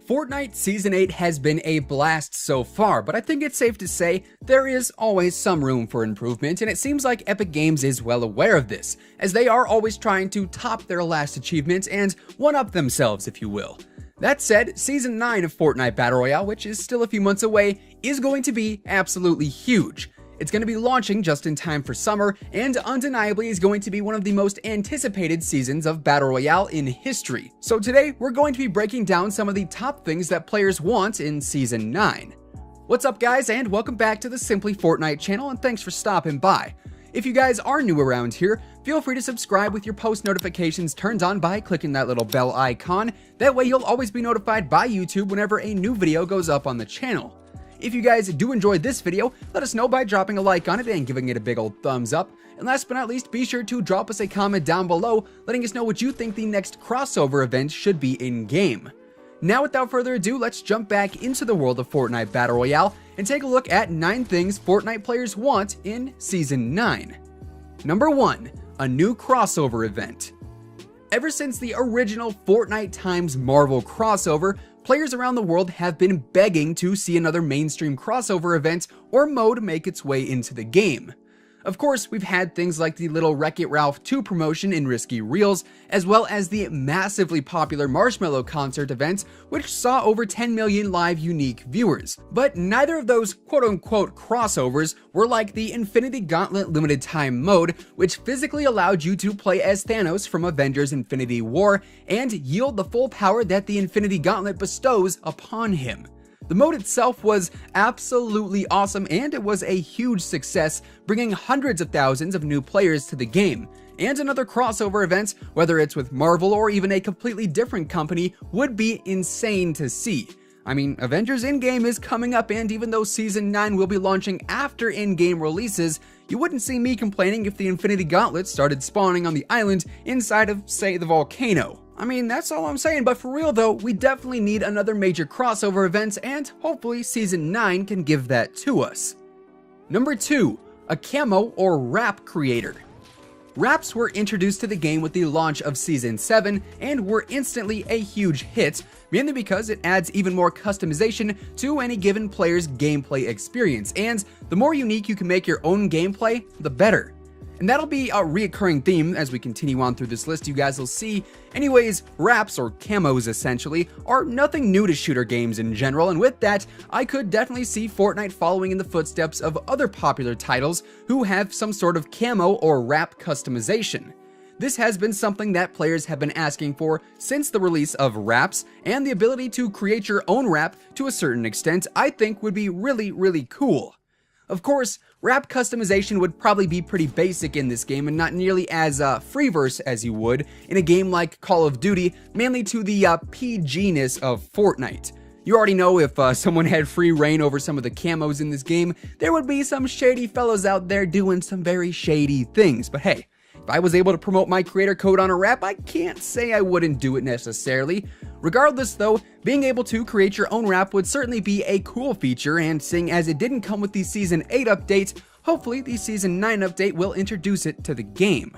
Fortnite Season 8 has been a blast so far, but I think it's safe to say there is always some room for improvement, and it seems like Epic Games is well aware of this, as they are always trying to top their last achievement and one-up themselves, if you will. That said, Season 9 of Fortnite Battle Royale, which is still a few months away, is going to be absolutely huge. It's going to be launching just in time for summer, and undeniably is going to be one of the most anticipated seasons of Battle Royale in history. So today, we're going to be breaking down some of the top things that players want in Season 9. What's up guys, and welcome back to the Simply Fortnite channel, and thanks for stopping by. If you guys are new around here, feel free to subscribe with your post notifications turned on by clicking that little bell icon. That way you'll always be notified by YouTube whenever a new video goes up on the channel. If you guys do enjoy this video, let us know by dropping a like on it and giving it a big old thumbs up. And last but not least, be sure to drop us a comment down below, letting us know what you think the next crossover event should be in-game. Now without further ado, let's jump back into the world of Fortnite Battle Royale and take a look at 9 things Fortnite players want in Season 9. Number 1. A new crossover event. Ever since the original Fortnite x Marvel crossover, players around the world have been begging to see another mainstream crossover event or mode make its way into the game. Of course, we've had things like the little Wreck-It Ralph 2 promotion in Risky Reels, as well as the massively popular Marshmello concert event, which saw over 10 million live unique viewers. But neither of those quote-unquote crossovers were like the Infinity Gauntlet limited time mode, which physically allowed you to play as Thanos from Avengers Infinity War and yield the full power that the Infinity Gauntlet bestows upon him. The mode itself was absolutely awesome, and it was a huge success, bringing hundreds of thousands of new players to the game. And another crossover event, whether it's with Marvel or even a completely different company, would be insane to see. I mean, Avengers in-game is coming up, and even though Season 9 will be launching after in-game releases, you wouldn't see me complaining if the Infinity Gauntlet started spawning on the island inside of, say, the volcano. I mean, that's all I'm saying, but for real though, we definitely need another major crossover event, and hopefully Season 9 can give that to us. Number 2. A camo or wrap creator. Wraps were introduced to the game with the launch of Season 7 and were instantly a huge hit, mainly because it adds even more customization to any given player's gameplay experience, and the more unique you can make your own gameplay, the better. And that'll be a reoccurring theme as we continue on through this list, you guys will see. Anyways, wraps, or camos essentially, are nothing new to shooter games in general, and with that, I could definitely see Fortnite following in the footsteps of other popular titles who have some sort of camo or wrap customization. This has been something that players have been asking for since the release of wraps, and the ability to create your own wrap to a certain extent I think would be really cool. Of course, wrap customization would probably be pretty basic in this game and not nearly as free-verse as you would in a game like Call of Duty, mainly to the PG-ness of Fortnite. You already know if someone had free reign over some of the camos in this game, there would be some shady fellows out there doing some very shady things, but hey, if I was able to promote my creator code on a wrap, I can't say I wouldn't do it necessarily. Regardless though, being able to create your own wrap would certainly be a cool feature, and seeing as it didn't come with the Season 8 update, hopefully the Season 9 update will introduce it to the game.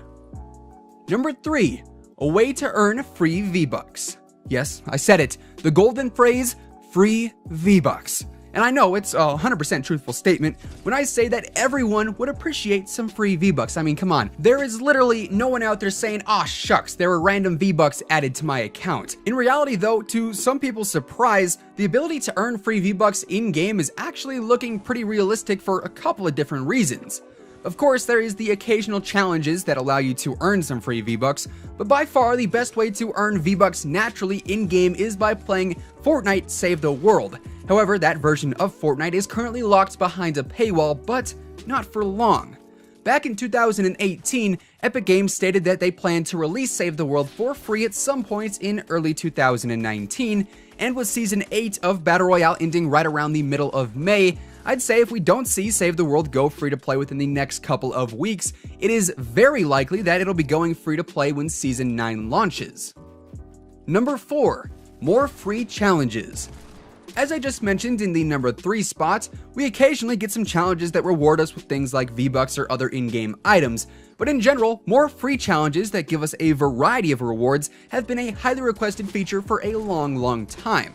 Number 3. A way to earn free V-Bucks. Yes, I said it. The golden phrase, free V-Bucks. And I know it's a 100% truthful statement when I say that everyone would appreciate some free V-Bucks. I mean, come on. There is literally no one out there saying, "Aw, shucks, there were random V-Bucks added to my account." In reality though, to some people's surprise, the ability to earn free V-Bucks in-game is actually looking pretty realistic for a couple of different reasons. Of course, there is the occasional challenges that allow you to earn some free V-Bucks, but by far the best way to earn V-Bucks naturally in-game is by playing Fortnite Save the World. However, that version of Fortnite is currently locked behind a paywall, but not for long. Back in 2018, Epic Games stated that they planned to release Save the World for free at some point in early 2019, and with Season 8 of Battle Royale ending right around the middle of May, I'd say if we don't see Save the World go free to play within the next couple of weeks, it is very likely that it'll be going free to play when Season 9 launches. Number 4. More free challenges. As I just mentioned in the number 3 spot, we occasionally get some challenges that reward us with things like V-Bucks or other in-game items, but in general, more free challenges that give us a variety of rewards have been a highly requested feature for a long time.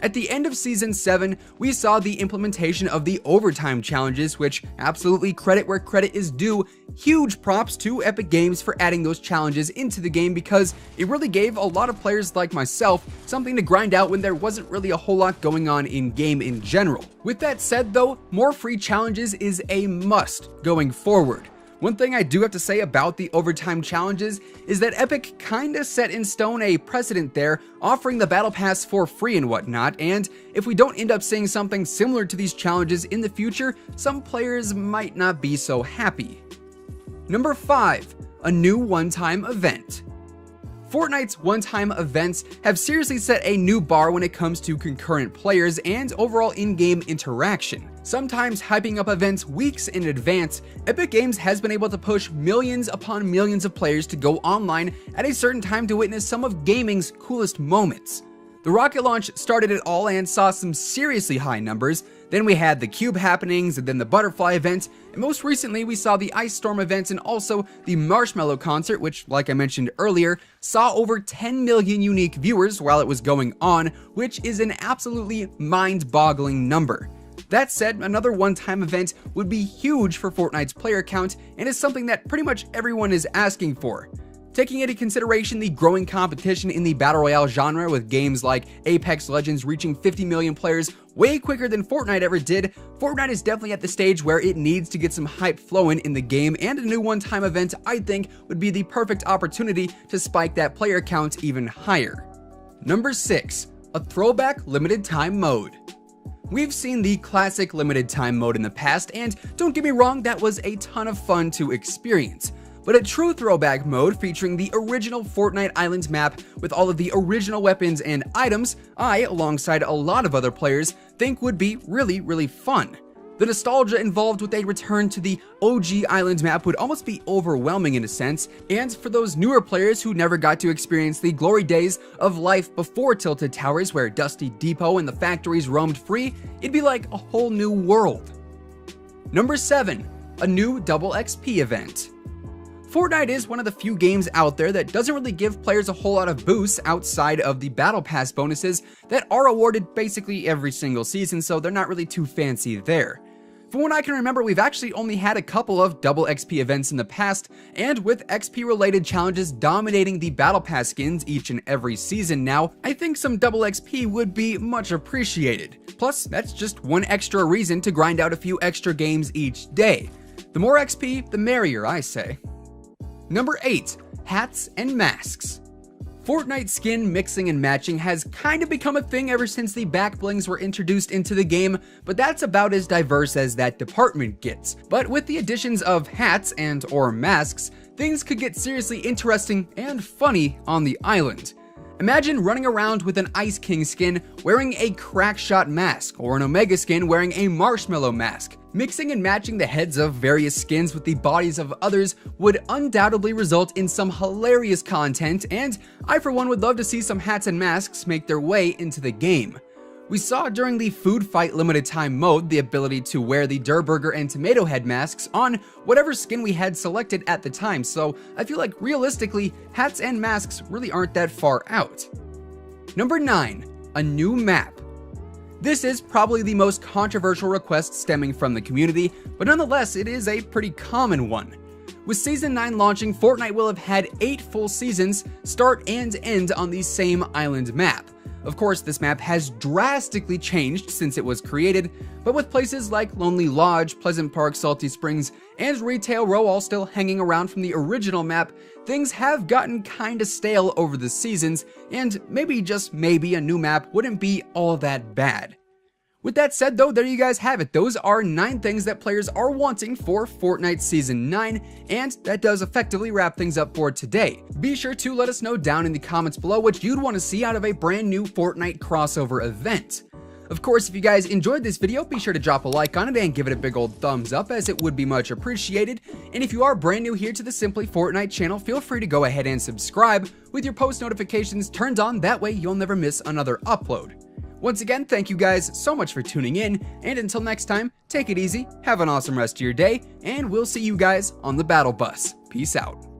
At the end of Season 7, we saw the implementation of the overtime challenges, which absolutely credit where credit is due. Huge props to Epic Games for adding those challenges into the game because it really gave a lot of players like myself something to grind out when there wasn't really a whole lot going on in-game in general. With that said though, more free challenges is a must going forward. One thing I do have to say about the overtime challenges is that Epic kinda set in stone a precedent there, offering the battle pass for free and whatnot, and if we don't end up seeing something similar to these challenges in the future, some players might not be so happy. Number 5, a new one-time event. Fortnite's one-time events have seriously set a new bar when it comes to concurrent players and overall in-game interaction. Sometimes hyping up events weeks in advance, Epic Games has been able to push millions upon millions of players to go online at a certain time to witness some of gaming's coolest moments. The rocket launch started it all and saw some seriously high numbers. Then we had the cube happenings and then the butterfly event, and most recently we saw the ice storm event and also the marshmallow concert, which, like I mentioned earlier, saw over 10 million unique viewers while it was going on, which is an absolutely mind-boggling number. That said, another one-time event would be huge for Fortnite's player count and is something that pretty much everyone is asking for. Taking into consideration the growing competition in the Battle Royale genre with games like Apex Legends reaching 50 million players way quicker than Fortnite ever did, Fortnite is definitely at the stage where it needs to get some hype flowing in the game, and a new one-time event I think would be the perfect opportunity to spike that player count even higher. Number 6, a throwback limited time mode. We've seen the classic limited time mode in the past, and don't get me wrong, that was a ton of fun to experience. But a true throwback mode featuring the original Fortnite Islands map with all of the original weapons and items, I, alongside a lot of other players, think would be really fun. The nostalgia involved with a return to the OG Islands map would almost be overwhelming in a sense, and for those newer players who never got to experience the glory days of life before Tilted Towers where Dusty Depot and the factories roamed free, it'd be like a whole new world. Number 7, a new double XP event. Fortnite is one of the few games out there that doesn't really give players a whole lot of boosts outside of the Battle Pass bonuses that are awarded basically every single season, so they're not really too fancy there. From what I can remember, we've actually only had a couple of double XP events in the past, and with XP related challenges dominating the Battle Pass skins each and every season now, I think some double XP would be much appreciated. Plus, that's just one extra reason to grind out a few extra games each day. The more XP, the merrier, I say. Number 8, hats and masks. Fortnite skin mixing and matching has kind of become a thing ever since the back blings were introduced into the game, but that's about as diverse as that department gets. But with the additions of hats and or masks, things could get seriously interesting and funny on the island. Imagine running around with an Ice King skin wearing a Crackshot mask, or an Omega skin wearing a Marshmallow mask. Mixing and matching the heads of various skins with the bodies of others would undoubtedly result in some hilarious content, and I for one would love to see some hats and masks make their way into the game. We saw during the Food Fight limited time mode the ability to wear the Durr Burger and Tomato Head masks on whatever skin we had selected at the time, so I feel like realistically, hats and masks really aren't that far out. Number 9, a new map. This is probably the most controversial request stemming from the community, but nonetheless it is a pretty common one. With Season 9 launching, Fortnite will have had 8 full seasons start and end on the same island map. Of course, this map has drastically changed since it was created, but with places like Lonely Lodge, Pleasant Park, Salty Springs, and Retail Row all still hanging around from the original map, things have gotten kinda stale over the seasons, and maybe, just maybe, a new map wouldn't be all that bad. With that said though, there you guys have it. Those are 9 things that players are wanting for Fortnite Season 9, and that does effectively wrap things up for today. Be sure to let us know down in the comments below what you'd want to see out of a brand new Fortnite crossover event. Of course, if you guys enjoyed this video, be sure to drop a like on it and give it a big old thumbs up, as it would be much appreciated. And if you are brand new here to the Simply Fortnite channel, feel free to go ahead and subscribe with your post notifications turned on, that way you'll never miss another upload. Once again, thank you guys so much for tuning in, and until next time, take it easy, have an awesome rest of your day, and we'll see you guys on the battle bus. Peace out.